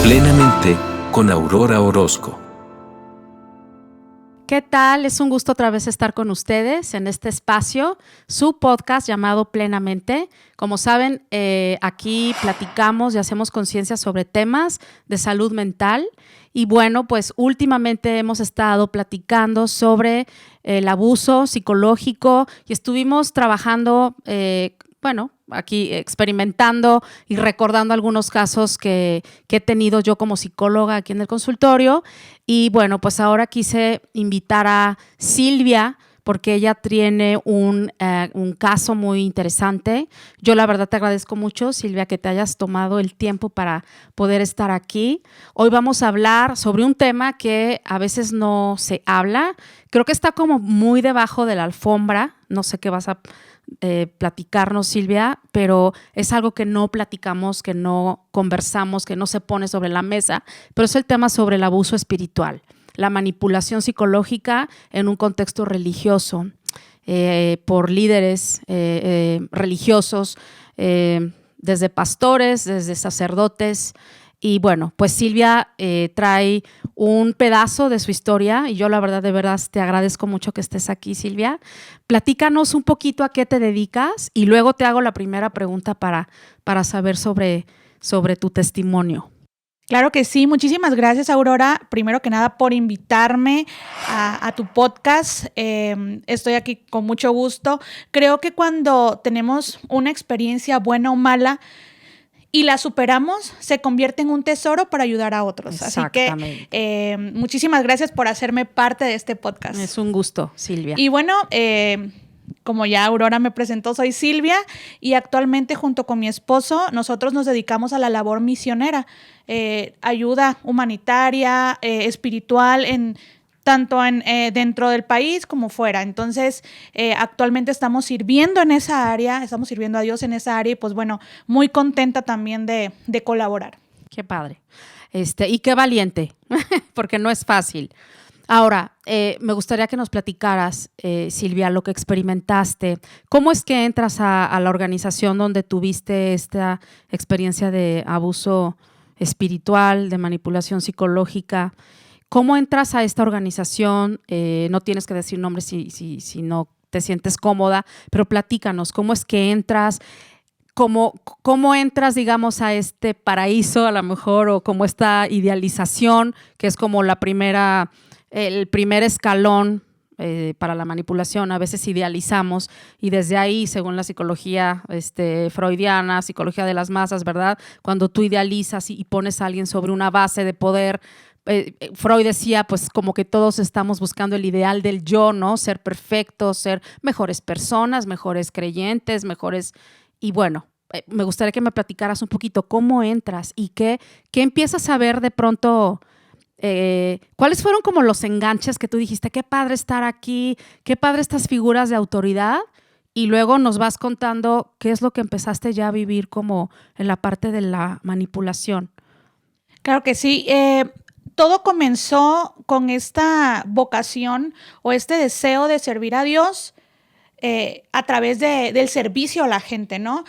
Plenamente con Aurora Orozco. ¿Qué tal? Es un gusto otra vez estar con ustedes en este espacio, su podcast llamado Plenamente. Como saben, aquí platicamos y hacemos conciencia sobre temas de salud mental. Y bueno, pues últimamente hemos estado platicando sobre el abuso psicológico y estuvimos trabajando, aquí experimentando y recordando algunos casos que he tenido yo como psicóloga aquí en el consultorio. Y bueno, pues ahora quise invitar a Silvia porque ella tiene un caso muy interesante. Yo la verdad te agradezco mucho, Silvia, que te hayas tomado el tiempo para poder estar aquí. Hoy vamos a hablar sobre un tema que a veces no se habla. Creo que está como muy debajo de la alfombra. No sé qué vas a platicarnos, Silvia, pero es algo que no platicamos, que no conversamos, que no se pone sobre la mesa, pero es el tema sobre el abuso espiritual, la manipulación psicológica en un contexto religioso por líderes religiosos, desde pastores, desde sacerdotes. Y bueno, pues Silvia trae un pedazo de su historia y yo la verdad de verdad te agradezco mucho que estés aquí, Silvia. Platícanos un poquito a qué te dedicas y luego te hago la primera pregunta para saber sobre tu testimonio. Claro que sí, muchísimas gracias, Aurora, primero que nada por invitarme a tu podcast. Estoy aquí con mucho gusto. Creo que cuando tenemos una experiencia buena o mala y la superamos, se convierte en un tesoro para ayudar a otros. Así que muchísimas gracias por hacerme parte de este podcast. Es un gusto, Silvia. Y bueno, como ya Aurora me presentó, soy Silvia y actualmente junto con mi esposo nosotros nos dedicamos a la labor misionera, ayuda humanitaria, espiritual, tanto dentro del país como fuera. Entonces, actualmente estamos sirviendo en esa área, estamos sirviendo a Dios en esa área y pues bueno, muy contenta también de colaborar. Qué padre. Y qué valiente, porque no es fácil. Ahora, me gustaría que nos platicaras, Silvia, lo que experimentaste. ¿Cómo es que entras a la organización donde tuviste esta experiencia de abuso espiritual, de manipulación psicológica? ¿Cómo entras a esta organización? No tienes que decir nombres si no te sientes cómoda, pero platícanos, ¿cómo es que entras? ¿Cómo entras, digamos, a este paraíso a lo mejor o como esta idealización que es como el primer escalón para la manipulación? A veces idealizamos y desde ahí, según la psicología freudiana, psicología de las masas, ¿verdad? Cuando tú idealizas y pones a alguien sobre una base de poder, Freud decía, pues como que todos estamos buscando el ideal del yo, ¿no? Ser perfectos, ser mejores personas, mejores creyentes, mejores... Y bueno, me gustaría que me platicaras un poquito cómo entras y qué empiezas a ver de pronto. ¿Cuáles fueron como los enganches que tú dijiste? Qué padre estar aquí, qué padre estas figuras de autoridad, y luego nos vas contando qué es lo que empezaste ya a vivir como en la parte de la manipulación. Claro que sí. Todo comenzó con esta vocación o este deseo de servir a Dios a través del servicio a la gente, ¿no?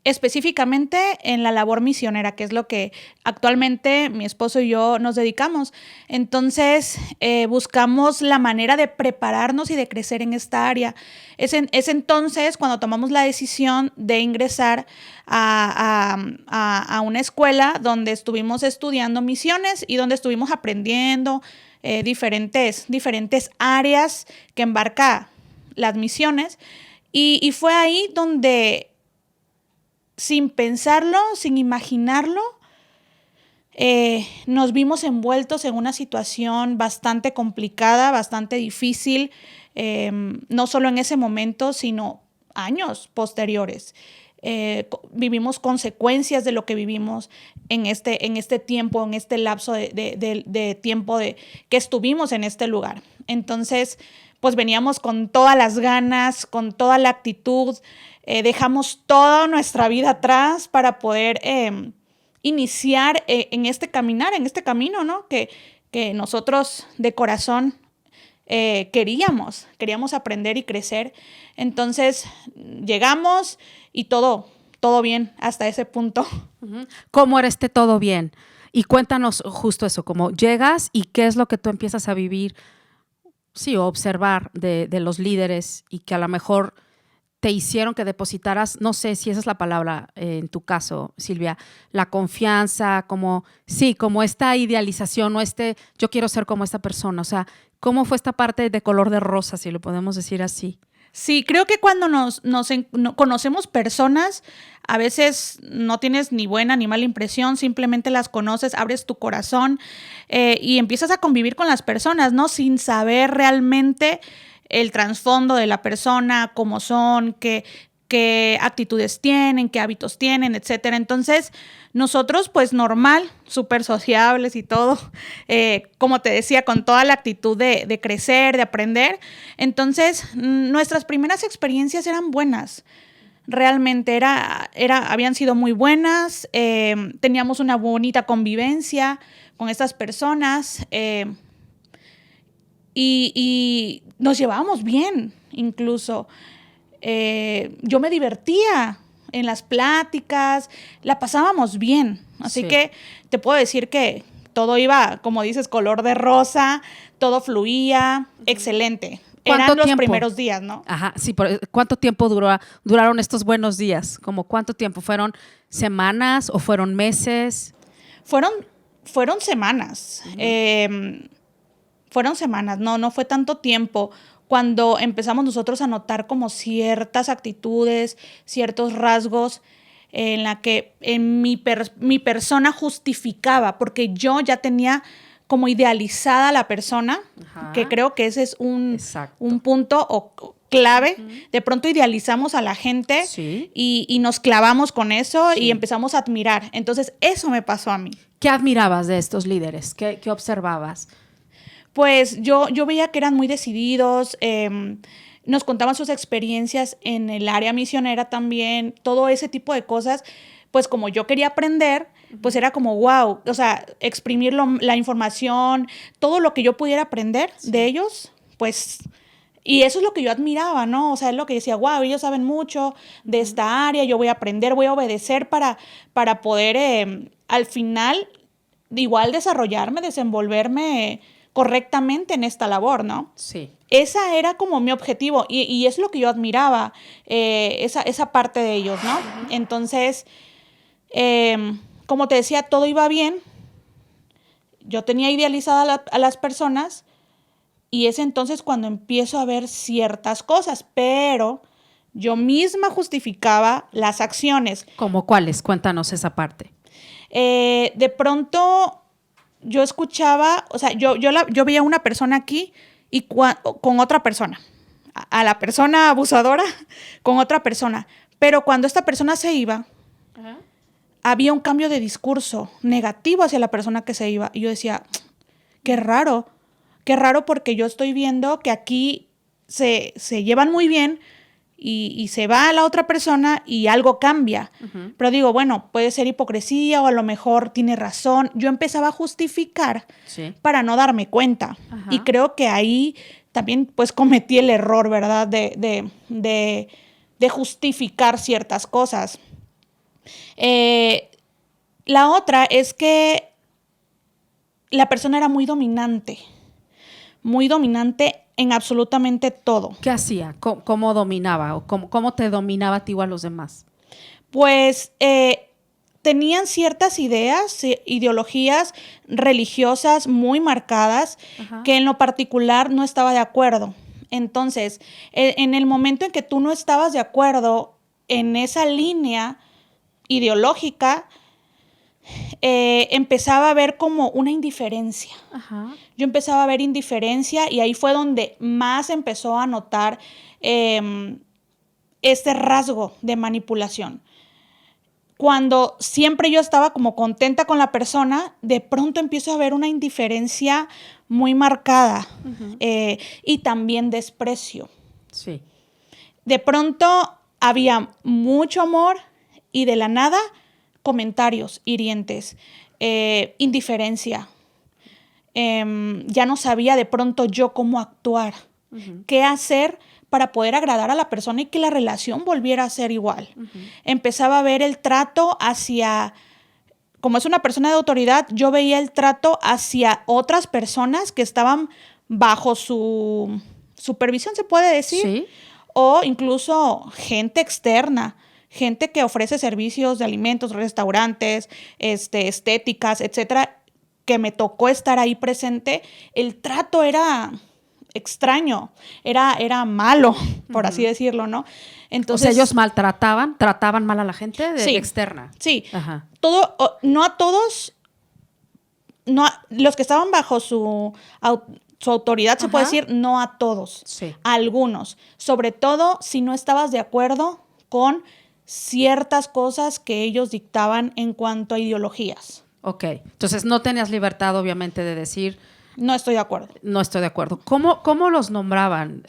Específicamente en la labor misionera, que es lo que actualmente mi esposo y yo nos dedicamos. Entonces, buscamos la manera de prepararnos y de crecer en esta área. Es entonces cuando tomamos la decisión de ingresar a una escuela donde estuvimos estudiando misiones y donde estuvimos aprendiendo diferentes áreas que embarca las misiones. Y fue ahí donde, sin pensarlo, sin imaginarlo, nos vimos envueltos en una situación bastante complicada, bastante difícil, no solo en ese momento, sino años posteriores. Vivimos consecuencias de lo que vivimos en este tiempo, en este lapso de tiempo que estuvimos en este lugar. Entonces, pues veníamos con todas las ganas, con toda la actitud, dejamos toda nuestra vida atrás para poder iniciar en este camino, ¿no? Que nosotros de corazón queríamos aprender y crecer. Entonces llegamos y todo bien hasta ese punto. ¿Cómo era todo bien? Y cuéntanos justo eso, como llegas y qué es lo que tú empiezas a vivir, sí, o observar de los líderes y que a lo mejor te hicieron que depositaras, no sé si esa es la palabra en tu caso, Silvia, la confianza, como, sí, como esta idealización o yo quiero ser como esta persona. O sea, ¿cómo fue esta parte de color de rosa, si lo podemos decir así? Sí, creo que cuando conocemos personas, a veces no tienes ni buena ni mala impresión, simplemente las conoces, abres tu corazón y empiezas a convivir con las personas, ¿no? Sin saber realmente el trasfondo de la persona, cómo son, qué actitudes tienen, qué hábitos tienen, etcétera. Entonces, nosotros, pues normal, súper sociables y todo, como te decía, con toda la actitud de crecer, de aprender. Entonces, nuestras primeras experiencias eran buenas. Realmente habían sido muy buenas, teníamos una bonita convivencia con estas personas y nos llevábamos bien, incluso. Yo me divertía en las pláticas, la pasábamos bien. Así que te puedo decir que todo iba, como dices, color de rosa, todo fluía, excelente. Eran los primeros días, ¿no? Ajá, sí. ¿Cuánto tiempo duraron estos buenos días? ¿Como cuánto tiempo? ¿Fueron semanas o fueron meses? Fueron semanas. Fueron semanas, no fue tanto tiempo. Cuando empezamos nosotros a notar como ciertas actitudes, ciertos rasgos en la que mi persona justificaba, porque yo ya tenía como idealizada a la persona, que creo que ese es un punto clave. De pronto idealizamos a la gente y nos clavamos con eso y empezamos a admirar. Entonces, eso me pasó a mí. ¿Qué admirabas de estos líderes? ¿Qué observabas? Pues yo veía que eran muy decididos, nos contaban sus experiencias en el área misionera también, todo ese tipo de cosas. Pues como yo quería aprender, pues era como wow, o sea, exprimir la información, todo lo que yo pudiera aprender de ellos, pues, y eso es lo que yo admiraba, ¿no? O sea, es lo que decía, wow, ellos saben mucho de esta área, yo voy a aprender, voy a obedecer para poder al final igual desarrollarme, desenvolverme correctamente en esta labor, ¿no? Sí. Esa era como mi objetivo y es lo que yo admiraba, esa parte de ellos, ¿no? Entonces, como te decía, todo iba bien. Yo tenía idealizada a las personas y es entonces cuando empiezo a ver ciertas cosas, pero yo misma justificaba las acciones. ¿Cómo cuáles? Cuéntanos esa parte. De pronto yo escuchaba, o sea, yo veía a una persona aquí y con otra persona, a la persona abusadora con otra persona, pero cuando esta persona se iba, había un cambio de discurso negativo hacia la persona que se iba y yo decía, qué raro porque yo estoy viendo que aquí se llevan muy bien y se va a la otra persona y algo cambia. Pero digo, bueno, puede ser hipocresía o a lo mejor tiene razón. Yo empezaba a justificar para no darme cuenta. Y creo que ahí también pues cometí el error, ¿verdad? De justificar ciertas cosas. La otra es que la persona era muy dominante en absolutamente todo. ¿Qué hacía? ¿Cómo dominaba? ¿O cómo te dominaba a ti o a los demás? Pues tenían ciertas ideas, ideologías religiosas muy marcadas que en lo particular no estaba de acuerdo. Entonces, en el momento en que tú no estabas de acuerdo en esa línea ideológica, empezaba a ver como una indiferencia. Yo empezaba a ver indiferencia y ahí fue donde más empezó a notar este rasgo de manipulación. Cuando siempre yo estaba como contenta con la persona, de pronto empiezo a ver una indiferencia muy marcada y también desprecio. Sí. De pronto había mucho amor y de la nada comentarios hirientes, indiferencia. Ya no sabía de pronto yo cómo actuar, qué hacer para poder agradar a la persona y que la relación volviera a ser igual. Empezaba a ver el trato hacia como es una persona de autoridad, yo veía el trato hacia otras personas que estaban bajo su supervisión, se puede decir, Sí. o incluso gente externa, gente que ofrece servicios de alimentos, restaurantes, estéticas, etcétera, que me tocó estar ahí presente. El trato era extraño, era malo, por así decirlo, ¿no? Entonces, O sea, ellos trataban mal a la gente Sí. externa. sí, Ajá. no a todos, los que estaban bajo su autoridad, se puede Ajá. decir, no a todos, Sí. a algunos, sobre todo si no estabas de acuerdo con ciertas cosas que ellos dictaban en cuanto a ideologías. Ok. Entonces no tenías libertad, obviamente, de decir, No estoy de acuerdo. no estoy de acuerdo. ¿Cómo los nombraban?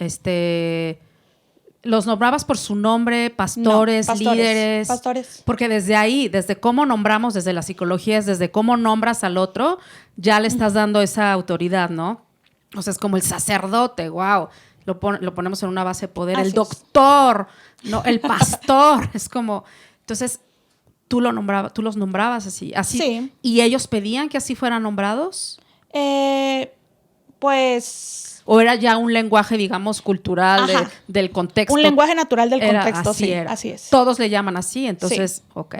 ¿Los nombrabas por su nombre, pastores, No, pastores, líderes? pastores. Porque desde ahí, desde cómo nombramos, desde la psicología, es desde cómo nombras al otro, ya le estás dando esa autoridad, ¿no? O sea, es como el sacerdote, wow. Lo ponemos en una base de poder. Así El es. doctor, ¿no? El pastor. Es como, entonces, tú los nombrabas así. Sí. ¿Y ellos pedían que así fueran nombrados? Pues ¿O era ya un lenguaje, digamos, cultural Ajá. del contexto? un lenguaje natural del Era- contexto, así sí, era. así es. Todos le llaman así, entonces, ok.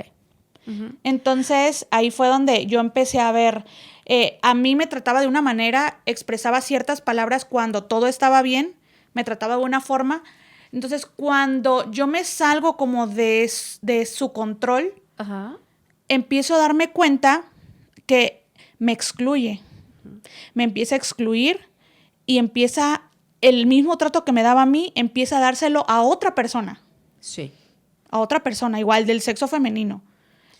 Entonces, ahí fue donde yo empecé a ver, a mí me trataba de una manera, expresaba ciertas palabras cuando todo estaba bien, me trataba de una forma. Entonces, cuando yo me salgo como de su control, Ajá. empiezo a darme cuenta que me excluye. Me empieza a excluir y empieza el mismo trato que me daba a mí, empieza a dárselo a otra persona. Sí. A otra persona, igual del sexo femenino.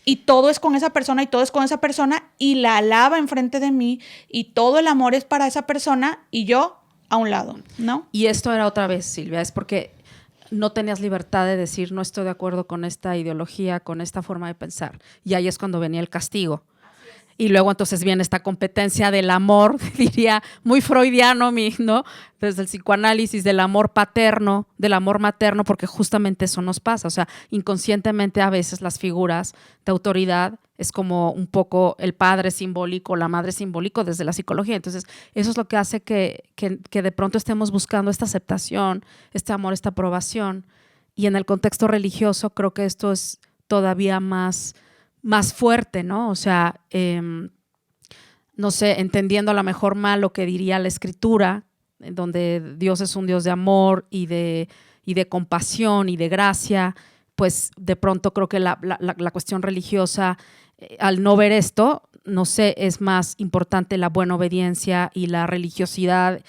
Y todo es con esa persona y todo es con esa persona y la alaba enfrente de mí y todo el amor es para esa persona y yo a un lado, ¿no? Y esto era otra vez, Silvia, es porque no tenías libertad de decir no estoy de acuerdo con esta ideología, con esta forma de pensar. Y ahí es cuando venía el castigo. Y luego entonces viene esta competencia del amor, diría, muy freudiano, ¿no? Desde el psicoanálisis, del amor paterno, del amor materno, porque justamente eso nos pasa. O sea, inconscientemente a veces las figuras de autoridad es como un poco el padre simbólico, la madre simbólico desde la psicología. Entonces, eso es lo que hace que de pronto estemos buscando esta aceptación, este amor, esta aprobación. Y en el contexto religioso creo que esto es todavía más fuerte, ¿no? O sea, no sé, entendiendo a lo mejor mal lo que diría la escritura, donde Dios es un Dios de amor y de compasión y de gracia, pues de pronto creo que la cuestión religiosa, al no ver esto, no sé, es más importante la buena obediencia y la religiosidad,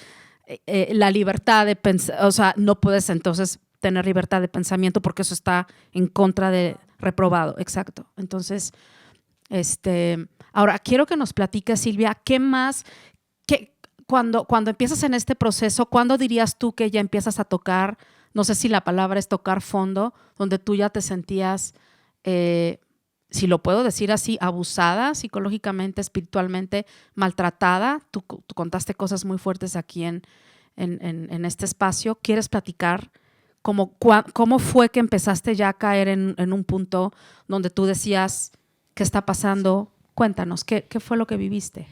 la libertad de pensar, o sea, no puedes entonces tener libertad de pensamiento porque eso está en contra de reprobado, exacto. Entonces, ahora quiero que nos platiques, Silvia, ¿qué más, cuando empiezas en este proceso, cuándo dirías tú que ya empiezas a tocar, no sé si la palabra es tocar fondo, donde tú ya te sentías, si lo puedo decir así, abusada psicológicamente, espiritualmente, maltratada? Tú contaste cosas muy fuertes aquí en este espacio. ¿Quieres platicar cómo fue que empezaste ya a caer en un punto donde tú decías, ¿qué está pasando? Cuéntanos, ¿qué fue lo que viviste?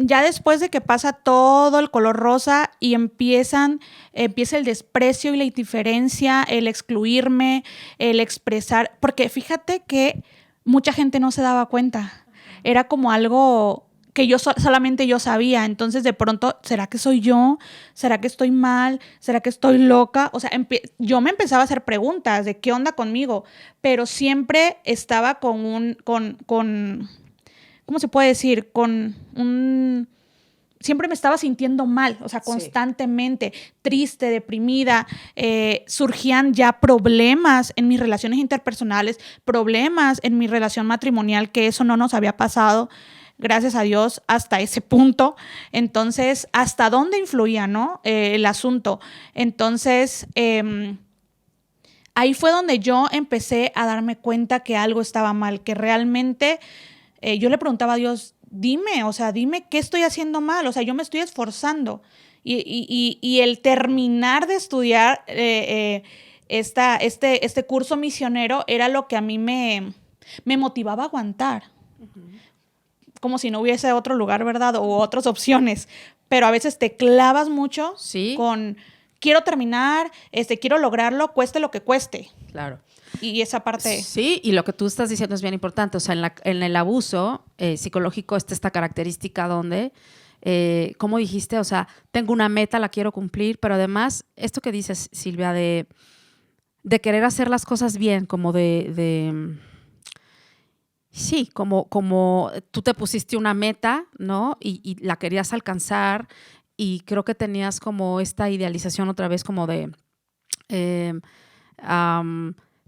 Ya después de que pasa todo el color rosa y empieza el desprecio y la indiferencia, el excluirme, el expresar, porque fíjate que mucha gente no se daba cuenta. Era como algo que solamente yo sabía. Entonces, de pronto, ¿será que soy yo? ¿Será que estoy mal? ¿Será que estoy loca? O sea, yo me empezaba a hacer preguntas de qué onda conmigo, pero siempre estaba con ¿cómo se puede decir? Siempre me estaba sintiendo mal, o sea, constantemente, triste, deprimida. Surgían ya problemas en mis relaciones interpersonales, problemas en mi relación matrimonial, que eso no nos había pasado, gracias a Dios, hasta ese punto. Entonces, ¿hasta dónde influía, no? El asunto. Entonces, ahí fue donde yo empecé a darme cuenta que algo estaba mal, que realmente yo le preguntaba a Dios, dime, o sea, dime qué estoy haciendo mal, o sea, yo me estoy esforzando. Y el terminar de estudiar este curso misionero era lo que a mí me motivaba a aguantar. como si no hubiese otro lugar, ¿verdad? O otras opciones. Pero a veces te clavas mucho Sí. con quiero terminar, quiero lograrlo, cueste lo que cueste. Claro. Y esa parte... Sí, y lo que tú estás diciendo es bien importante. O sea, en el abuso psicológico está esta característica donde, ¿cómo dijiste? O sea, tengo una meta, la quiero cumplir, pero además, esto que dices, Silvia, de querer hacer las cosas bien, como sí, como tú te pusiste una meta, ¿no? Y la querías alcanzar y creo que tenías como esta idealización otra vez como de,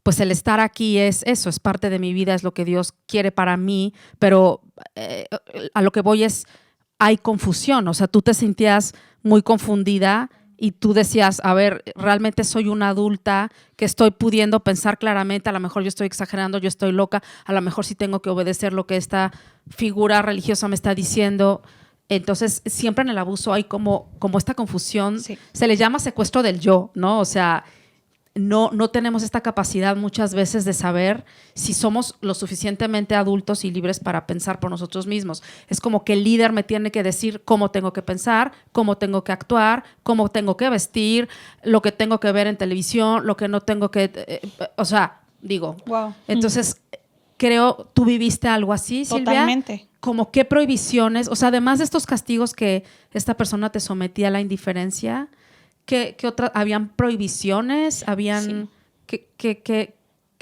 pues el estar aquí es eso, es parte de mi vida, es lo que Dios quiere para mí, pero a lo que voy es, hay confusión, o sea, tú te sentías muy confundida y tú decías, a ver, realmente soy una adulta que estoy pudiendo pensar claramente, a lo mejor yo estoy exagerando, yo estoy loca, a lo mejor sí tengo que obedecer lo que esta figura religiosa me está diciendo. Entonces, siempre en el abuso hay como esta confusión, Sí. se le llama secuestro del yo, ¿no? O sea, no tenemos esta capacidad muchas veces de saber si somos lo suficientemente adultos y libres para pensar por nosotros mismos. Es como que el líder me tiene que decir cómo tengo que pensar, cómo tengo que actuar, cómo tengo que vestir, lo que tengo que ver en televisión, lo que no tengo que... o sea, digo... Wow. Entonces, creo, ¿tú viviste algo así, Silvia? Totalmente. Como qué prohibiciones, o sea, además de estos castigos que esta persona te sometía a la indiferencia... ¿Qué otras? ¿Habían prohibiciones? ¿Habían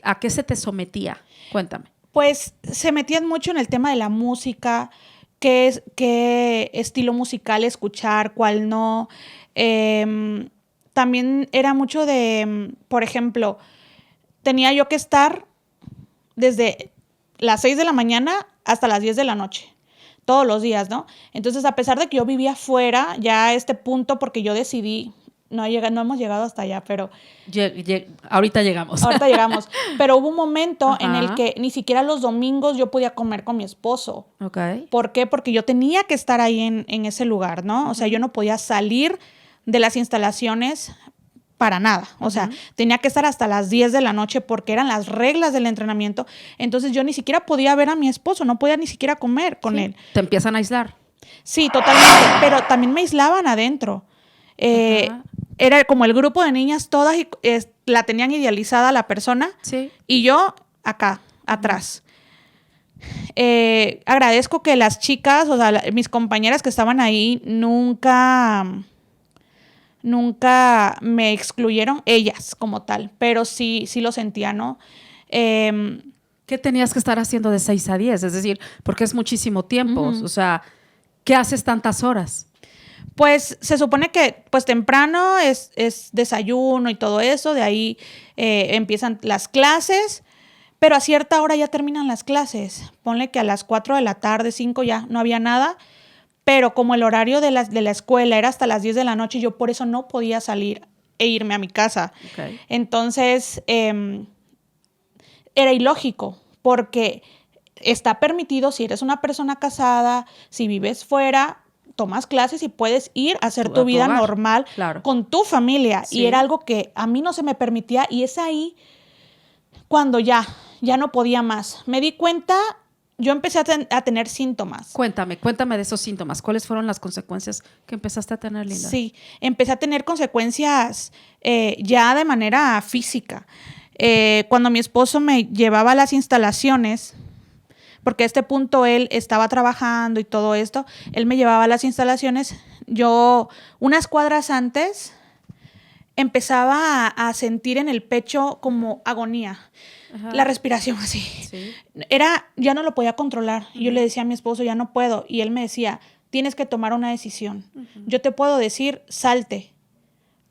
a qué se te sometía? Cuéntame. Pues se metían mucho en el tema de la música, qué estilo musical escuchar, cuál no. También era mucho de, por ejemplo, tenía yo que estar desde las 6 de la mañana hasta las 10 de la noche. Todos los días, ¿no? Entonces, a pesar de que yo vivía fuera, ya a este punto, porque yo decidí... No hemos llegado hasta allá, pero... Ahorita llegamos. Ahorita llegamos. Pero hubo un momento Ajá. en el que ni siquiera los domingos yo podía comer con mi esposo. Ok. ¿Por qué? Porque yo tenía que estar ahí en ese lugar, ¿no? O sea, yo no podía salir de las instalaciones para nada. O sea, tenía que estar hasta las 10 de la noche porque eran las reglas del entrenamiento. Entonces, yo ni siquiera podía ver a mi esposo, no podía ni siquiera comer con él. Te empiezan a aislar. Sí, totalmente. Pero también me aislaban adentro. Era como el grupo de niñas todas y la tenían idealizada la persona. Sí. Y yo acá, atrás. Agradezco que las chicas, o sea, mis compañeras que estaban ahí, nunca me excluyeron, ellas como tal, pero sí lo sentía, ¿no? ¿Qué tenías que estar haciendo de 6 a 10? Es decir, porque es muchísimo tiempo. O sea, ¿qué haces tantas horas? Pues se supone que pues temprano es desayuno y todo eso, de ahí empiezan las clases, pero a cierta hora ya terminan las clases. Ponle que a las 4 de la tarde, 5 ya no había nada, pero como el horario de la escuela era hasta las 10 de la noche, yo por eso no podía salir e irme a mi casa. Okay. Entonces, era ilógico, porque está permitido si eres una persona casada, si vives fuera, tomas clases y puedes ir a hacer tu vida normal con tu familia. Sí. Y era algo que a mí no se me permitía y es ahí cuando ya no podía más. Me di cuenta, yo empecé a tener síntomas. Cuéntame de esos síntomas. ¿Cuáles fueron las consecuencias que empezaste a tener, Linda? Sí, empecé a tener consecuencias ya de manera física. Cuando mi esposo me llevaba a las instalaciones, porque a este punto él estaba trabajando y todo esto, él me llevaba a las instalaciones, yo unas cuadras antes empezaba a sentir en el pecho como agonía, la respiración así. Sí. Ya no lo podía controlar. Yo le decía a mi esposo, ya no puedo, y él me decía, tienes que tomar una decisión. Yo te puedo decir, salte,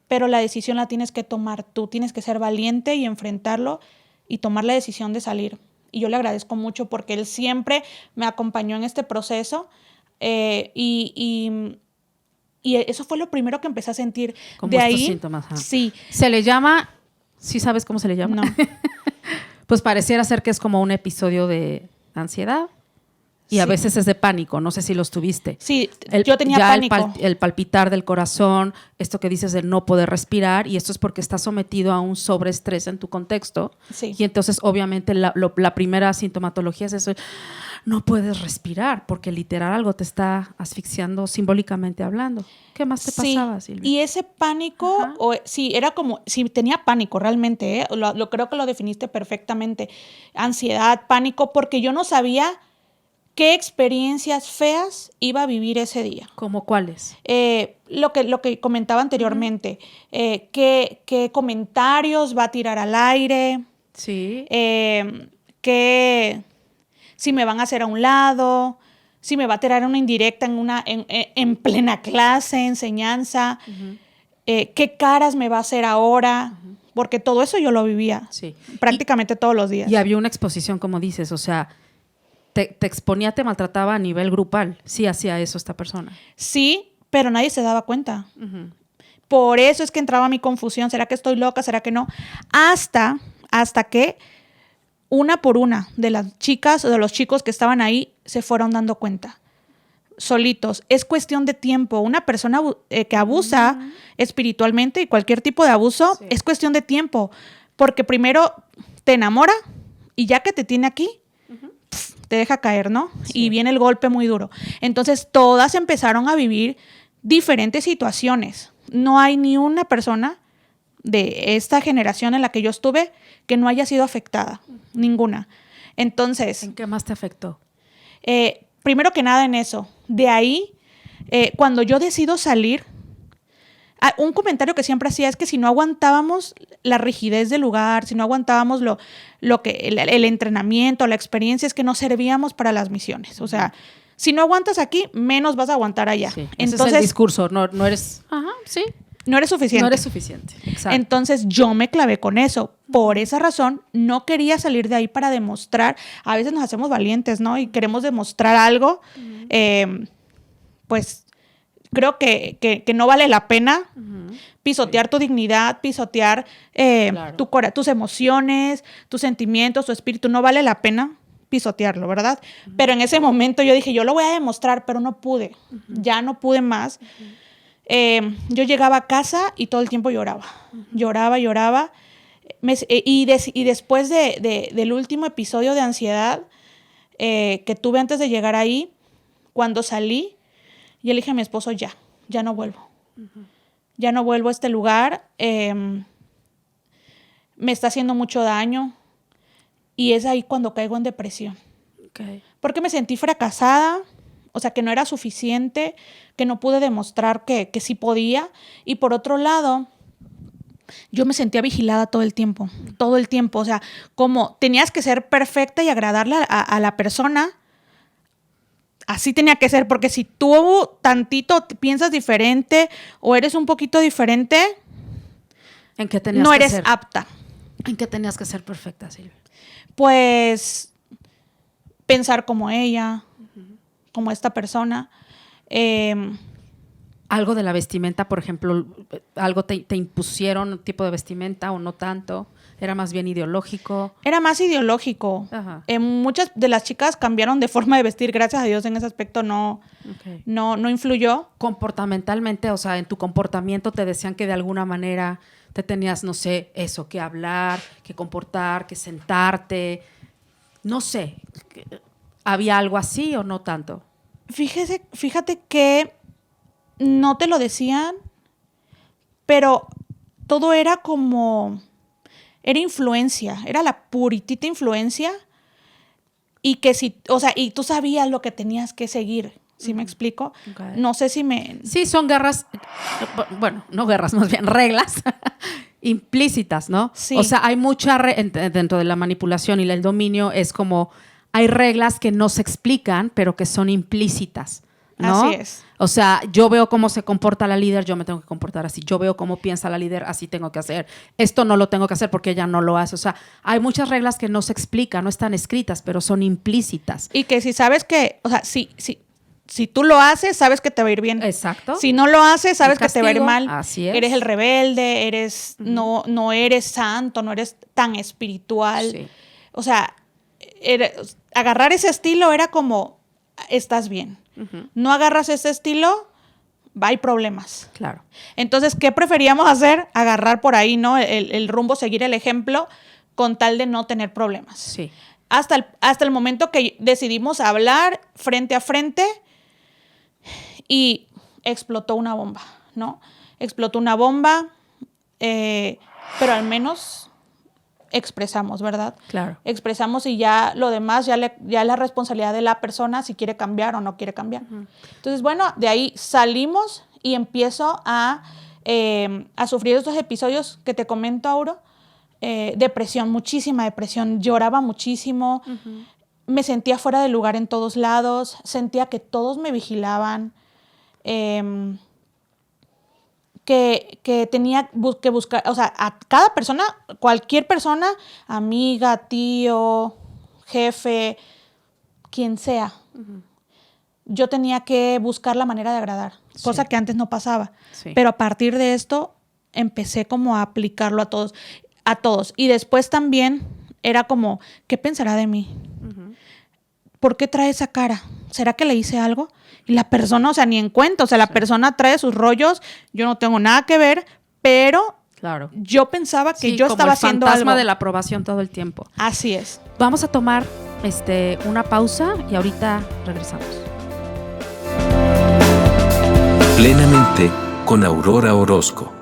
pero la decisión la tienes que tomar tú, tienes que ser valiente y enfrentarlo y tomar la decisión de salir. Y yo le agradezco mucho porque él siempre me acompañó en este proceso y eso fue lo primero que empecé a sentir. Como de estos ahí, síntomas. Sí. Se le llama, ¿sí sabes cómo se le llama? No. Pues pareciera ser que es como un episodio de ansiedad. Y a Sí. veces es de pánico, no sé si los tuviste. Sí, yo tenía ya pánico. el palpitar del corazón, esto que dices de no poder respirar, y esto es porque estás sometido a un sobreestrés en tu contexto. Sí. Y entonces, obviamente, la primera sintomatología es eso, no puedes respirar, porque literal algo te está asfixiando simbólicamente hablando. ¿Qué más te Sí, pasaba, Silvia? y ese pánico, Ajá. sí, era como, sí, tenía pánico realmente, lo creo que lo definiste perfectamente. Ansiedad, pánico, porque yo no sabía qué experiencias feas iba a vivir ese día. ¿Cómo cuáles? Lo que comentaba anteriormente, qué comentarios va a tirar al aire, Sí. que si me van a hacer a un lado, si me va a tirar una indirecta en plena clase, enseñanza, qué caras me va a hacer ahora, porque todo eso yo lo vivía Sí. prácticamente todos los días. Y había una exposición, como dices, o sea, te exponía, te maltrataba a nivel grupal. Sí hacía eso esta persona. Sí, pero nadie se daba cuenta. Ujú. Por eso es que entraba mi confusión, ¿será que estoy loca? ¿Será que no? Hasta que una por una de las chicas o de los chicos que estaban ahí se fueron dando cuenta. Solitos. Es cuestión de tiempo. Una persona que abusa espiritualmente y cualquier tipo de abuso, Sí. es cuestión de tiempo. Porque primero te enamora y ya que te tiene aquí, te deja caer, ¿no? Sí. Y viene el golpe muy duro. Entonces todas empezaron a vivir diferentes situaciones. No hay ni una persona de esta generación en la que yo estuve que no haya sido afectada. Ninguna. Entonces, ¿En qué más te afectó? primero que nada en eso. De ahí, cuando yo decido salir, un comentario que siempre hacía es que si no aguantábamos la rigidez del lugar, si no aguantábamos el entrenamiento, la experiencia, es que no servíamos para las misiones. O sea, si no aguantas aquí, menos vas a aguantar allá. Sí. Ese Entonces, es el discurso, no eres... Ajá, sí. no eres suficiente. No eres suficiente. Exacto. Entonces yo me clavé con eso. Por esa razón, no quería salir de ahí para demostrar. A veces nos hacemos valientes, ¿no? Y queremos demostrar algo. Pues creo que no vale la pena pisotear tu dignidad, pisotear Claro. tus emociones, tus sentimientos, tu espíritu. No vale la pena pisotearlo, ¿verdad? Pero en ese momento yo dije, yo lo voy a demostrar, pero no pude. Ya no pude más. Yo llegaba a casa y todo el tiempo lloraba. Lloraba. Y después del último episodio de ansiedad que tuve antes de llegar ahí, cuando salí, yo le dije a mi esposo, ya no vuelvo. Ya no vuelvo a este lugar. Me está haciendo mucho daño. Y es ahí cuando caigo en depresión. Okay. Porque me sentí fracasada, o sea, que no era suficiente, que no pude demostrar que sí podía. Y por otro lado, yo me sentía vigilada todo el tiempo. O sea, como tenías que ser perfecta y agradarle a la persona, así tenía que ser, porque si tú tantito piensas diferente o eres un poquito diferente, ¿En qué tenías no que eres ser? apta. ¿En qué tenías que ser perfecta, Silvia? Pues pensar como ella, como esta persona. Algo de la vestimenta, por ejemplo, algo te impusieron, un tipo de vestimenta o no tanto, era más bien ideológico. Era más ideológico. Ajá. Muchas de las chicas cambiaron de forma de vestir, gracias a Dios en ese aspecto no influyó. Comportamentalmente, o sea, en tu comportamiento te decían que de alguna manera te tenías, no sé, eso, que hablar, que comportar, que sentarte, no sé, ¿había algo así o no tanto? Fíjate que no te lo decían, pero todo era influencia, era la puritita influencia y y tú sabías lo que tenías que seguir, ¿sí me explico? Okay. No sé si me... Sí, son guerras, bueno, no guerras, más bien reglas implícitas, ¿no? Sí. O sea, hay mucha, dentro de la manipulación y el dominio es como, hay reglas que no se explican, pero que son implícitas, ¿no? Así es. O sea, yo veo cómo se comporta la líder, yo me tengo que comportar así. Yo veo cómo piensa la líder, así tengo que hacer. Esto no lo tengo que hacer porque ella no lo hace. O sea, hay muchas reglas que no se explican, no están escritas, pero son implícitas. Y que si sabes que, o sea, si tú lo haces, sabes que te va a ir bien. Exacto. Si no lo haces, sabes El que te va a ir castigo, mal. así es. Eres el rebelde, no eres santo, no eres tan espiritual. Sí. O sea, agarrar ese estilo era como estás bien. No agarras ese estilo, hay problemas. Claro. Entonces, ¿qué preferíamos hacer? Agarrar por ahí, ¿no? El rumbo, seguir el ejemplo con tal de no tener problemas. Sí. Hasta el momento que decidimos hablar frente a frente y explotó una bomba, ¿no? Explotó una bomba, pero al menos expresamos, ¿verdad? Claro. Expresamos y ya lo demás ya es la responsabilidad de la persona si quiere cambiar o no quiere cambiar. Entonces, bueno, de ahí salimos y empiezo a sufrir estos episodios que te comento, Auro. Depresión, muchísima depresión. Lloraba muchísimo. Me sentía fuera de lugar en todos lados. Sentía que todos me vigilaban. Que tenía que buscar, o sea, a cada persona, cualquier persona, amiga, tío, jefe, quien sea, yo tenía que buscar la manera de agradar, cosa que antes no pasaba. Sí. Pero a partir de esto empecé como a aplicarlo a todos. Y después también era como, ¿qué pensará de mí? ¿Por qué trae esa cara? ¿Será que le hice algo? Y la persona, o sea, ni en cuenta, o sea, la persona trae sus rollos, yo no tengo nada que ver, pero Claro. yo pensaba que Sí, yo como estaba el haciendo fantasma algo. de la aprobación todo el tiempo. Así es. Vamos a tomar una pausa y ahorita regresamos. Plenamente con Aurora Orozco.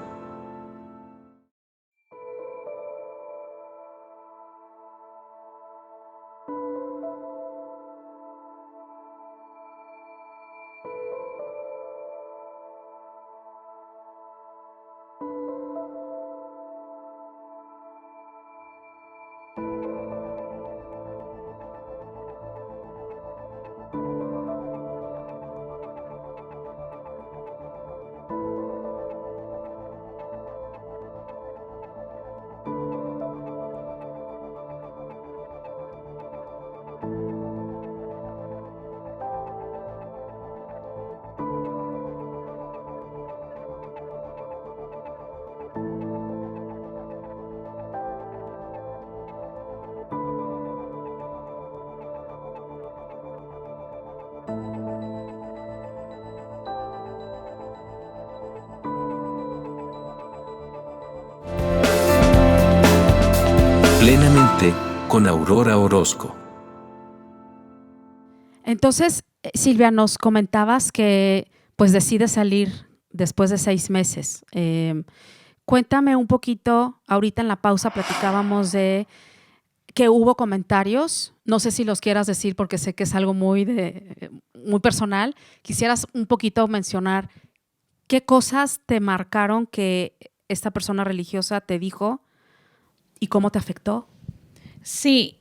Plenamente con Aurora Orozco. Entonces, Silvia, nos comentabas que pues decides salir después de 6 meses. Cuéntame un poquito, ahorita en la pausa platicábamos de que hubo comentarios, no sé si los quieras decir porque sé que es algo muy personal. Quisieras un poquito mencionar qué cosas te marcaron que esta persona religiosa te dijo y cómo te afectó. Sí,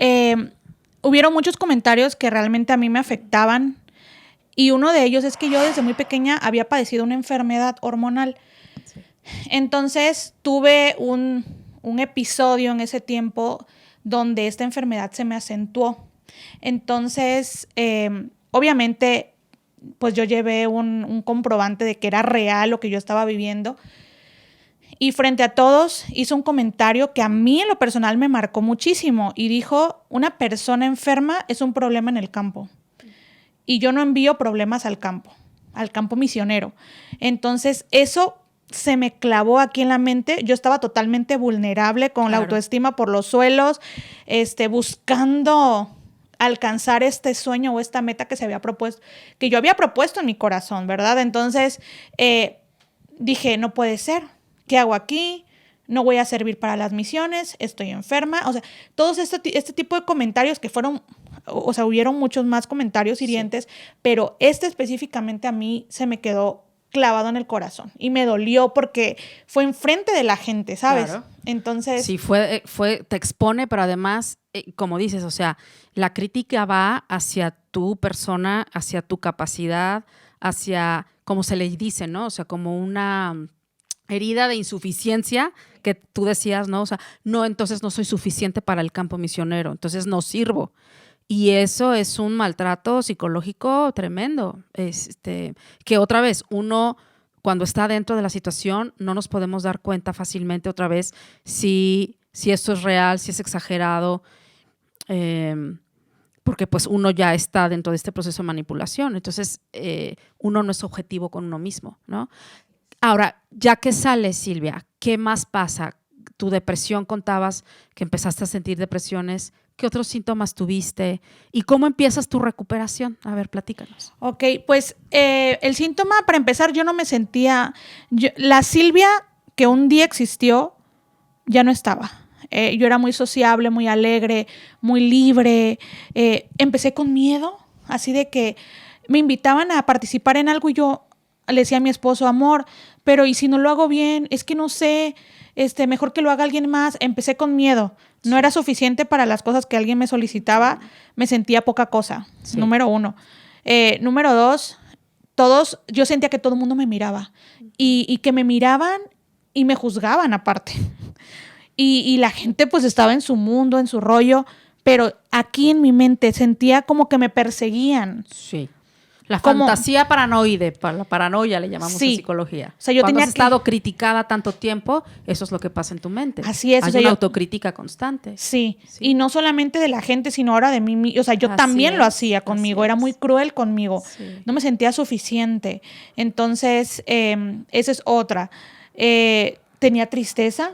hubieron muchos comentarios que realmente a mí me afectaban y uno de ellos es que yo desde muy pequeña había padecido una enfermedad hormonal. Sí. Entonces tuve un episodio en ese tiempo donde esta enfermedad se me acentuó. Entonces, obviamente, pues yo llevé un comprobante de que era real lo que yo estaba viviendo. Y frente a todos hizo un comentario que a mí en lo personal me marcó muchísimo y dijo, una persona enferma es un problema en el campo y yo no envío problemas al campo misionero. Entonces eso se me clavó aquí en la mente. Yo estaba totalmente vulnerable con la autoestima por los suelos, buscando alcanzar este sueño o esta meta que se había propuesto, que yo había propuesto en mi corazón, ¿verdad? Entonces dije, no puede ser. ¿Qué hago aquí? No voy a servir para las misiones, estoy enferma. O sea, todos este tipo de comentarios que fueron, o sea, hubieron muchos más comentarios hirientes, pero específicamente a mí se me quedó clavado en el corazón y me dolió porque fue enfrente de la gente, ¿sabes? Claro. Entonces... Sí, te expone, pero además, como dices, o sea, la crítica va hacia tu persona, hacia tu capacidad, hacia, como se le dice, ¿no? O sea, como una herida de insuficiencia que tú decías, ¿no? O sea, no, entonces no soy suficiente para el campo misionero, entonces no sirvo. Y eso es un maltrato psicológico tremendo. Que otra vez, uno cuando está dentro de la situación no nos podemos dar cuenta fácilmente otra vez si esto es real, si es exagerado. porque pues uno ya está dentro de este proceso de manipulación. Entonces, uno no es objetivo con uno mismo, ¿no? Ahora, ya que sales, Silvia, ¿qué más pasa? Tu depresión, contabas que empezaste a sentir depresiones. ¿Qué otros síntomas tuviste? ¿Y cómo empiezas tu recuperación? A ver, platícanos. Ok, pues el síntoma, para empezar, yo no me sentía... la Silvia que un día existió, ya no estaba. Yo era muy sociable, muy alegre, muy libre. Empecé con miedo, así de que me invitaban a participar en algo y yo le decía a mi esposo, amor, pero ¿y si no lo hago bien? Es que no sé, mejor que lo haga alguien más. Empecé con miedo. No era suficiente para las cosas que alguien me solicitaba. Me sentía poca cosa, Sí. número 1. Número 2, yo sentía que todo el mundo me miraba y que me miraban y me juzgaban aparte. Y la gente pues estaba en su mundo, en su rollo, pero aquí en mi mente sentía como que me perseguían. Sí. La Como- fantasía paranoide, la paranoia le llamamos Sí. en psicología. O sea, yo Cuando tenía has estado criticada tanto tiempo, eso es lo que pasa en tu mente. Así es, Hay o sea, una yo- autocrítica constante. Sí. Sí. Y no solamente de la gente, sino ahora de mí. O sea, yo Así también lo es, hacía conmigo, así era es. muy cruel conmigo. Sí. No me sentía suficiente. Entonces, esa es otra. Tenía tristeza.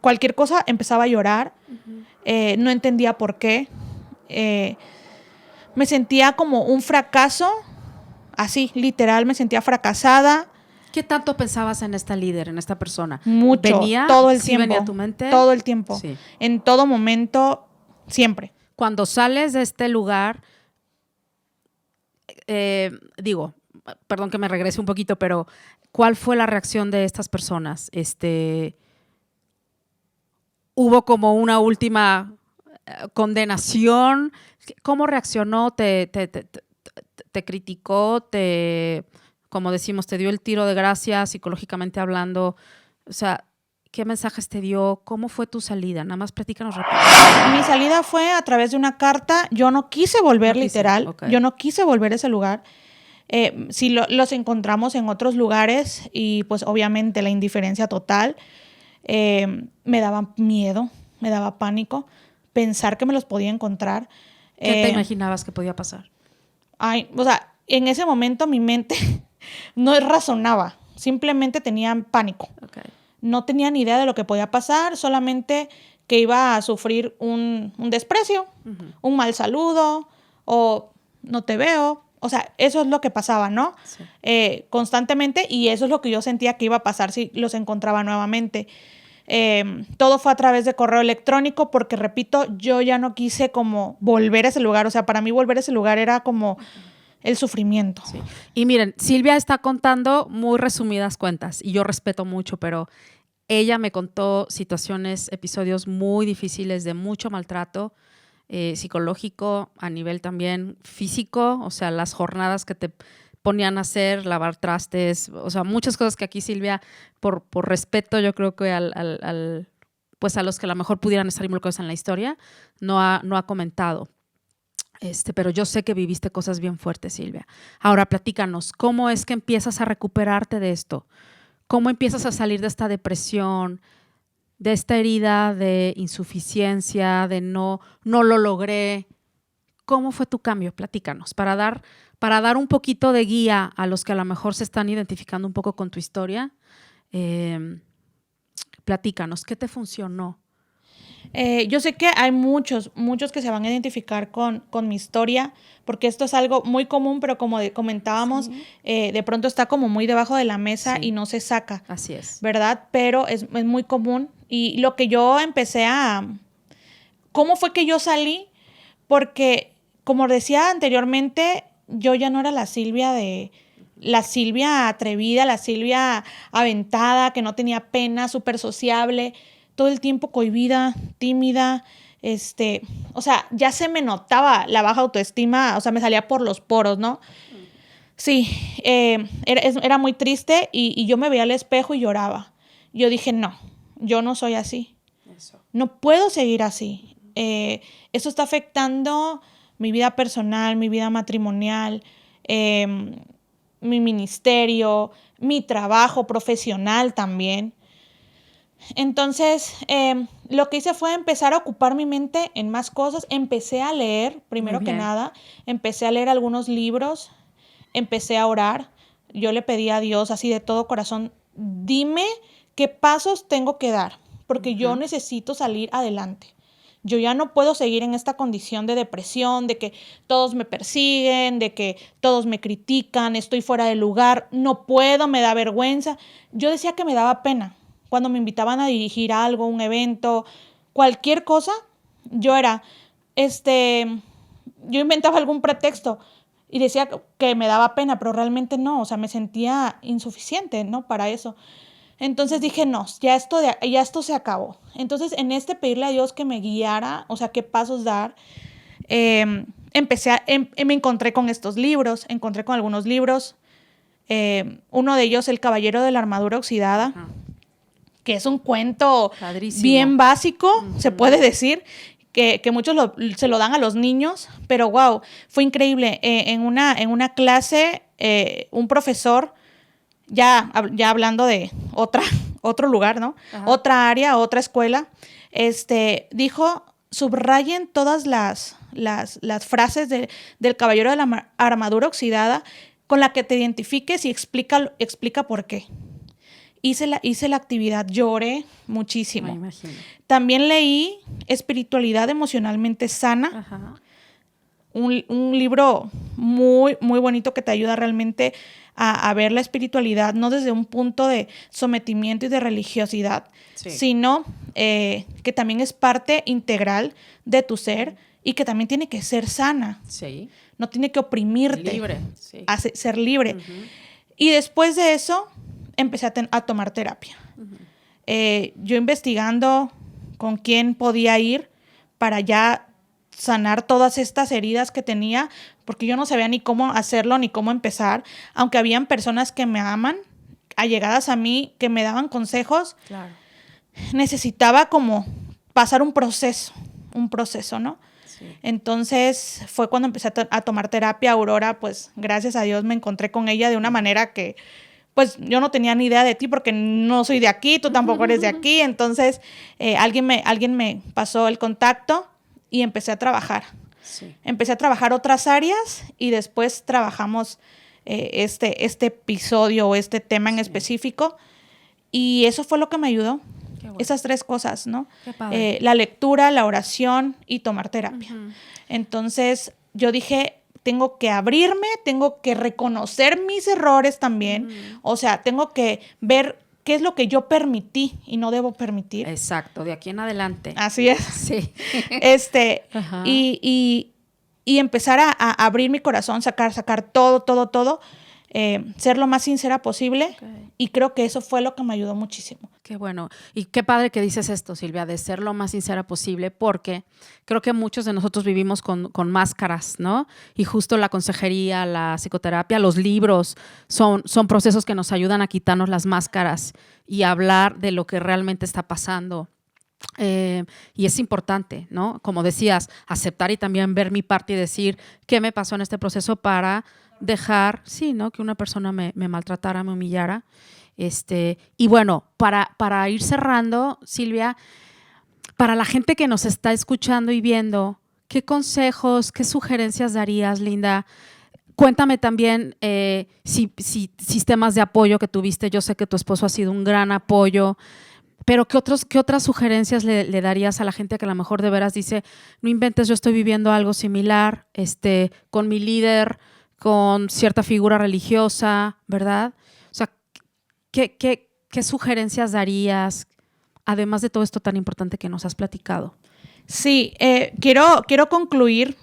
Cualquier cosa empezaba a llorar. No entendía por qué. Me sentía como un fracaso. Así, literal, me sentía fracasada. ¿Qué tanto pensabas en esta líder, en esta persona? Mucho, ¿Venía, todo el sí tiempo. venía a tu mente? Todo el tiempo. Sí. En todo momento, siempre. Cuando sales de este lugar, digo, perdón que me regrese un poquito, pero ¿cuál fue la reacción de estas personas? ¿Hubo como una última condenación? ¿Cómo reaccionó? ¿Te criticó? Como decimos, te dio el tiro de gracia psicológicamente hablando? O sea, ¿qué mensajes te dio? ¿Cómo fue tu salida? Nada más platícanos rápido. Mi salida fue a través de una carta. Yo no quise volver, No quise, literal. ok. Yo no quise volver a ese lugar. Sí los encontramos en otros lugares y pues obviamente la indiferencia total. Me daba miedo, me daba pánico pensar que me los podía encontrar. ¿Qué te imaginabas que podía pasar? O sea, en ese momento mi mente no razonaba. Simplemente tenía pánico. Okay. No tenía ni idea de lo que podía pasar, solamente que iba a sufrir un desprecio, un mal saludo o no te veo. O sea, eso es lo que pasaba, ¿no? Sí. Constantemente, y eso es lo que yo sentía que iba a pasar si los encontraba nuevamente. Todo fue a través de correo electrónico porque, repito, yo ya no quise como volver a ese lugar. O sea, para mí volver a ese lugar era como el sufrimiento. Sí. Y miren, Silvia está contando muy resumidas cuentas y yo respeto mucho, pero ella me contó situaciones, episodios muy difíciles de mucho maltrato psicológico, a nivel también físico, o sea, las jornadas que te ponían a hacer, lavar trastes, o sea, muchas cosas que aquí Silvia, por respeto, yo creo que pues a los que a lo mejor pudieran estar involucrados en la historia, no ha comentado. Pero yo sé que viviste cosas bien fuertes, Silvia. Ahora platícanos, ¿cómo es que empiezas a recuperarte de esto? ¿Cómo empiezas a salir de esta depresión, de esta herida de insuficiencia, de no lo logré? ¿Cómo fue tu cambio? Platícanos, para dar un poquito de guía a los que a lo mejor se están identificando un poco con tu historia. Platícanos, ¿qué te funcionó? Yo sé que hay muchos que se van a identificar con mi historia, porque esto es algo muy común, pero como comentábamos, Sí. De pronto está como muy debajo de la mesa Sí. y no se saca. Así es. ¿Verdad? Pero es muy común. Y lo que yo ¿Cómo fue que yo salí? Porque, como decía anteriormente, yo ya no era la Silvia atrevida, la Silvia aventada, que no tenía pena, súper sociable, todo el tiempo cohibida, tímida. O sea, ya se me notaba la baja autoestima, o sea, me salía por los poros, ¿no? Sí, era muy triste y yo me veía al espejo y lloraba. Yo dije, no, yo no soy así. Eso. No puedo seguir así. Eso está afectando mi vida personal, mi vida matrimonial, mi ministerio, mi trabajo profesional también. Entonces, lo que hice fue empezar a ocupar mi mente en más cosas. Empecé a leer, primero que nada, empecé a leer algunos libros, empecé a orar. Yo le pedí a Dios así de todo corazón, dime qué pasos tengo que dar, porque yo necesito salir adelante. Yo ya no puedo seguir en esta condición de depresión, de que todos me persiguen, de que todos me critican, estoy fuera de lugar, no puedo, me da vergüenza. Yo decía que me daba pena. Cuando me invitaban a dirigir algo, un evento, cualquier cosa, yo inventaba algún pretexto y decía que me daba pena, pero realmente no, o sea, me sentía insuficiente, ¿no? Para eso. Entonces dije, no, ya esto se acabó. Entonces, en pedirle a Dios que me guiara, o sea, qué pasos dar, me encontré con estos libros, encontré con algunos libros. Uno de ellos, El Caballero de la Armadura Oxidada, que es un cuento Padrísimo. Bien básico, se puede decir, que muchos se lo dan a los niños, pero wow, fue increíble. En una clase, un profesor, ya hablando de otro lugar, ¿no? Ajá. Otra área, otra escuela, dijo, subrayen todas las frases del Caballero de la Armadura Oxidada con la que te identifiques y explica por qué. Hice la actividad, lloré muchísimo. Me imagino. También leí Espiritualidad Emocionalmente Sana. Ajá. Un libro muy, muy bonito que te ayuda realmente a ver la espiritualidad, no desde un punto de sometimiento y de religiosidad, sino que también es parte integral de tu ser y que también tiene que ser sana. Sí. No tiene que oprimirte. Libre. Sí. Ser libre. Uh-huh. Y después de eso, empecé a tomar terapia. Uh-huh. Yo investigando con quién podía ir para ya sanar todas estas heridas que tenía, porque yo no sabía ni cómo hacerlo ni cómo empezar, aunque habían personas que me aman, allegadas a mí, que me daban consejos. Claro. Necesitaba como pasar un proceso, ¿no? Sí. Entonces fue cuando empecé a tomar terapia. Aurora, pues gracias a Dios me encontré con ella de una manera que pues yo no tenía ni idea de ti porque no soy de aquí, tú tampoco eres de aquí. Entonces alguien me pasó el contacto y empecé a trabajar. Sí. Empecé a trabajar otras áreas y después trabajamos este episodio o este tema en específico. Y eso fue lo que me ayudó. Qué bueno. Esas 3 cosas, ¿no? Qué padre. La lectura, la oración y tomar terapia. Uh-huh. Entonces yo dije, tengo que abrirme, tengo que reconocer mis errores también. Uh-huh. O sea, tengo que ver qué es lo que yo permití y no debo permitir. Exacto, de aquí en adelante. Así es. Sí. Uh-huh. y empezar a abrir mi corazón, sacar todo, ser lo más sincera posible. Okay. Y creo que eso fue lo que me ayudó muchísimo. Qué bueno. Y qué padre que dices esto, Silvia, de ser lo más sincera posible, porque creo que muchos de nosotros vivimos con máscaras, ¿no? Y justo la consejería, la psicoterapia, los libros son procesos que nos ayudan a quitarnos las máscaras y hablar de lo que realmente está pasando. Y es importante, ¿no? Como decías, aceptar y también ver mi parte y decir qué me pasó en este proceso para dejar, sí, ¿no? Que una persona me maltratara, me humillara. Y bueno, para ir cerrando, Silvia, para la gente que nos está escuchando y viendo, ¿qué consejos, qué sugerencias darías, Linda? Cuéntame también si sistemas de apoyo que tuviste. Yo sé que tu esposo ha sido un gran apoyo, pero ¿qué otras sugerencias le darías a la gente que a lo mejor de veras dice, no inventes, yo estoy viviendo algo similar con mi líder, con cierta figura religiosa, ¿verdad? O sea, ¿qué sugerencias darías, además de todo esto tan importante que nos has platicado? Sí, quiero concluir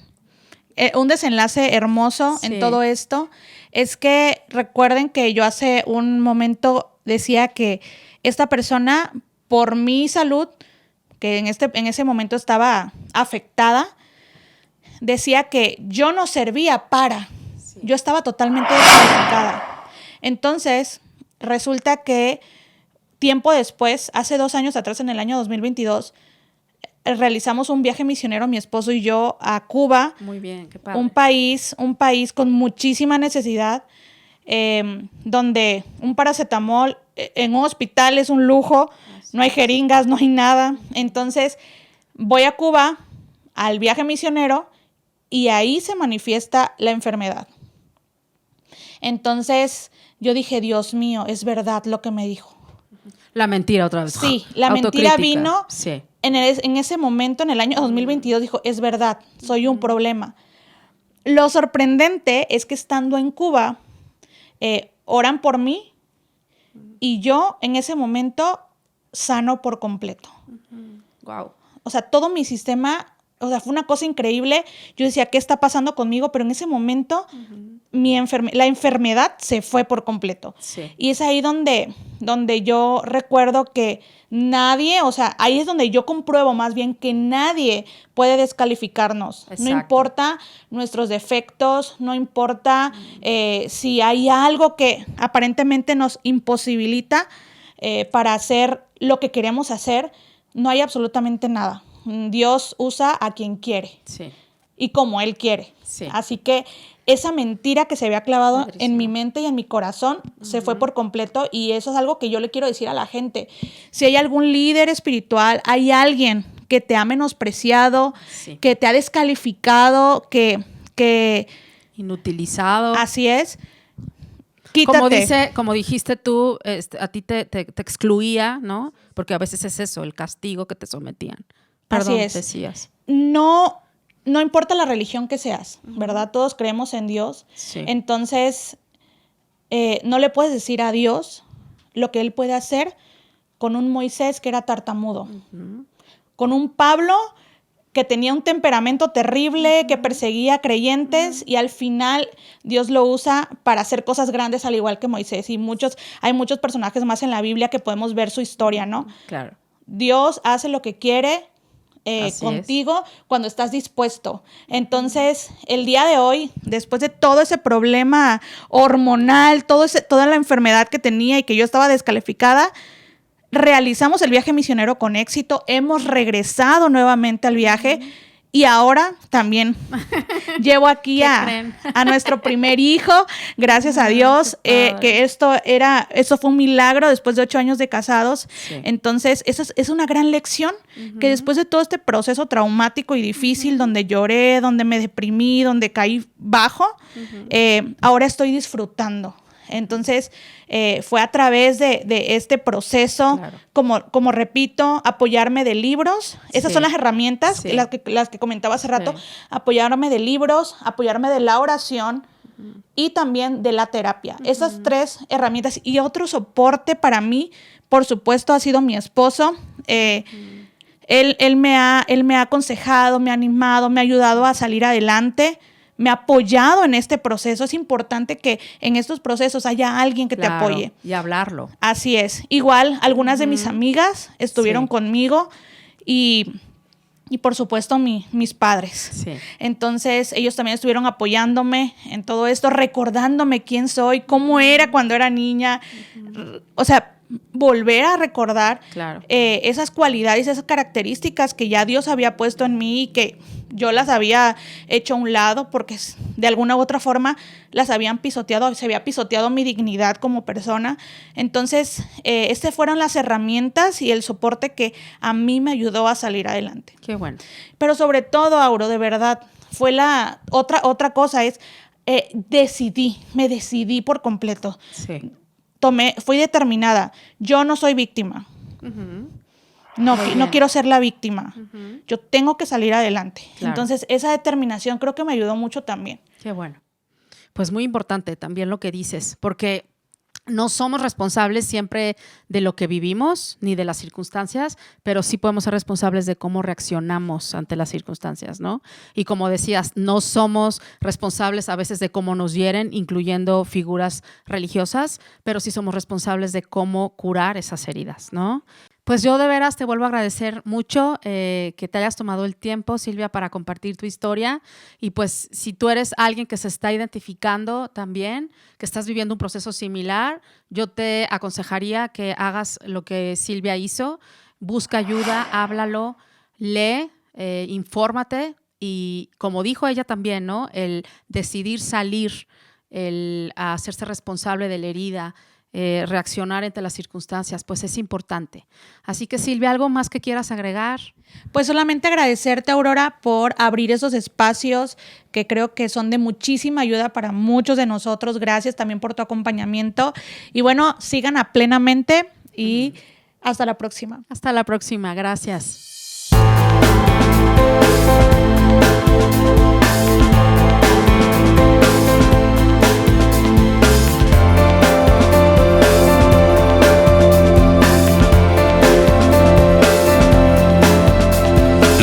un desenlace hermoso en todo esto. Es que recuerden que yo hace un momento decía que esta persona, por mi salud, que en ese momento estaba afectada, decía que yo no servía para... Yo estaba totalmente descalificada. Entonces, resulta que tiempo después, hace 2 años atrás, en el año 2022, realizamos un viaje misionero, mi esposo y yo, a Cuba. Muy bien, qué padre. Un país con muchísima necesidad, donde un paracetamol en un hospital es un lujo. no hay jeringas, no hay nada. Entonces voy a Cuba al viaje misionero y ahí se manifiesta la enfermedad. Entonces yo dije, Dios mío, es verdad lo que me dijo. La mentira otra vez. Sí, la mentira vino sí. en ese momento, en el año 2022, dijo, es verdad, soy un problema. Lo sorprendente es que estando en Cuba, oran por mí y yo en ese momento sano por completo. Wow. O sea, todo mi sistema, o sea, fue una cosa increíble. Yo decía, ¿qué está pasando conmigo? Pero en ese momento la enfermedad se fue por completo. Sí. Y es ahí donde yo recuerdo que nadie, o sea, ahí es donde yo compruebo más bien que nadie puede descalificarnos. Exacto. No importa nuestros defectos, no importa si hay algo que aparentemente nos imposibilita para hacer lo que queremos hacer, no hay absolutamente nada. Dios usa a quien quiere. Sí. Y como Él quiere. Sí. Así que esa mentira que se había clavado en mi mente y en mi corazón se fue por completo, y eso es algo que yo le quiero decir a la gente. Si hay algún líder espiritual, hay alguien que te ha menospreciado, Sí. que te ha descalificado, que Inutilizado. así es, quítate. Como dijiste tú, a ti te excluía, ¿no? Porque a veces es eso, el castigo que te sometían. Perdón, Así es. decías. No importa la religión que seas, ¿verdad? Todos creemos en Dios. Sí. Entonces, no le puedes decir a Dios lo que Él puede hacer con un Moisés que era tartamudo, con un Pablo que tenía un temperamento terrible, que perseguía creyentes, y al final Dios lo usa para hacer cosas grandes al igual que Moisés. Y hay muchos personajes más en la Biblia que podemos ver su historia, ¿no? Claro. Dios hace lo que quiere contigo cuando estás dispuesto. Entonces, el día de hoy, después de todo ese problema hormonal, toda la enfermedad que tenía y que yo estaba descalificada, realizamos el viaje misionero con éxito, hemos regresado nuevamente al viaje y ahora también llevo aquí a nuestro primer hijo, gracias a Dios, que eso fue un milagro después de 8 años de casados. Sí. Entonces, es una gran lección que después de todo este proceso traumático y difícil, donde lloré, donde me deprimí, donde caí bajo, ahora estoy disfrutando. Entonces, fue a través de este proceso, claro, como repito, apoyarme de libros. Esas son las herramientas, las que comentaba hace rato. Apoyarme de libros, apoyarme de la oración y también de la terapia. Esas 3 herramientas. Y otro soporte para mí, por supuesto, ha sido mi esposo. Él me ha aconsejado, me ha animado, me ha ayudado a salir adelante. Me ha apoyado en este proceso. Es importante que en estos procesos haya alguien que te apoye. Y hablarlo. Así es. Igual, algunas de mis amigas estuvieron conmigo y por supuesto mis padres. Sí. Entonces, ellos también estuvieron apoyándome en todo esto, recordándome quién soy, cómo era cuando era niña. O sea, volver a recordar esas cualidades, esas características que ya Dios había puesto en mí y que yo las había hecho a un lado porque de alguna u otra forma las habían pisoteado, se había pisoteado mi dignidad como persona. Entonces, estas fueron las herramientas y el soporte que a mí me ayudó a salir adelante. Qué bueno. Pero sobre todo, Auro, de verdad, fue la otra cosa es, me decidí por completo. Sí. Fui determinada. Yo no soy víctima. No quiero ser la víctima. Yo tengo que salir adelante. Claro. Entonces, esa determinación creo que me ayudó mucho también. Qué bueno. Pues muy importante también lo que dices, porque no somos responsables siempre de lo que vivimos ni de las circunstancias, pero sí podemos ser responsables de cómo reaccionamos ante las circunstancias, ¿no? Y como decías, no somos responsables a veces de cómo nos hieren, incluyendo figuras religiosas, pero sí somos responsables de cómo curar esas heridas, ¿no? Pues yo de veras te vuelvo a agradecer mucho que te hayas tomado el tiempo, Silvia, para compartir tu historia. Y pues si tú eres alguien que se está identificando también, que estás viviendo un proceso similar, yo te aconsejaría que hagas lo que Silvia hizo. Busca ayuda, háblalo, lee, infórmate y como dijo ella también, ¿no? El decidir salir, el hacerse responsable de la herida, reaccionar ante las circunstancias, pues es importante. Así que Silvia, ¿algo más que quieras agregar? Pues solamente agradecerte, Aurora, por abrir esos espacios que creo que son de muchísima ayuda para muchos de nosotros. Gracias también por tu acompañamiento. Y bueno, sigan a Plenamente y hasta la próxima. Hasta la próxima. Gracias.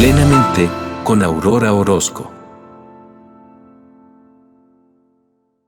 Plenamente, con Aurora Orozco.